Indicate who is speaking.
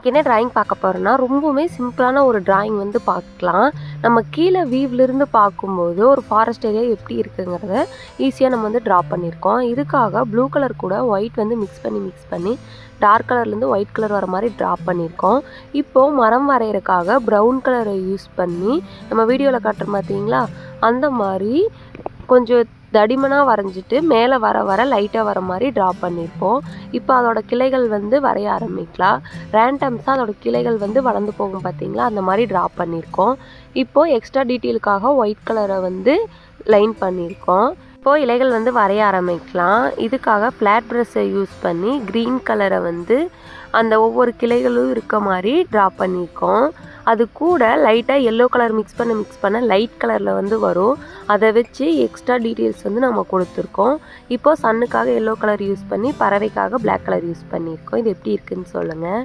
Speaker 1: என்ன டிராயிங் பார்க்க போகிறோன்னா ரொம்பவுமே சிம்பிளான ஒரு டிராயிங் வந்து பார்க்கலாம். நம்ம கீழே வியூவிலிருந்து பார்க்கும்போது ஒரு ஃபாரஸ்ட் ஏரியா எப்படி இருக்குங்கிறத ஈஸியாக நம்ம வந்து ட்ரா பண்ணியிருக்கோம். இதுக்காக ப்ளூ கலர் கூட ஒயிட் வந்து மிக்ஸ் பண்ணி டார்க் கலர்லேருந்து ஒயிட் கலர் வர மாதிரி ட்ரா பண்ணியிருக்கோம். இப்போது மரம் வரைகிறதுக்காக ப்ரௌன் கலரை யூஸ் பண்ணி நம்ம வீடியோவில் காட்டுறோம் பார்த்தீங்களா, அந்த மாதிரி கொஞ்சம் தடிமனாக வரைஞ்சிட்டு மேலே வர லைட்டாக வர மாதிரி ட்ரா பண்ணியிருப்போம். இப்போ அதோட கிளைகள் வந்து வரைய ஆரம்பிக்கலாம். ரேண்டம்ஸாக அதோட கிளைகள் வந்து வளர்ந்து போகும் பார்த்தீங்களா, அந்த மாதிரி ட்ரா பண்ணியிருக்கோம். இப்போது எக்ஸ்ட்ரா டீட்டெயிலுக்காக ஒயிட் கலரை வந்து லைன் பண்ணியிருக்கோம். இப்போது இலைகள் வந்து வரைய ஆரம்பிக்கலாம். இதுக்காக ஃப்ளாட் ப்ரஷ்ஷை யூஸ் பண்ணி க்ரீன் கலரை வந்து அந்த ஒவ்வொரு கிளைகளும் இருக்க மாதிரி ட்ரா பண்ணியிருக்கோம். அது கூட லைட்டாக எல்லோ கலர் மிக்ஸ் பண்ண லைட் கலரில் வந்து வரும். அதை வச்சு எக்ஸ்ட்ரா டீட்டெயில்ஸ் வந்து நம்ம கொடுத்துருக்கோம். இப்போது சன்னுக்காக எல்லோ கலர் யூஸ் பண்ணி பறவைக்காக பிளாக் கலர் யூஸ் பண்ணியிருக்கோம். இது எப்படி இருக்குதுன்னு சொல்லுங்கள்.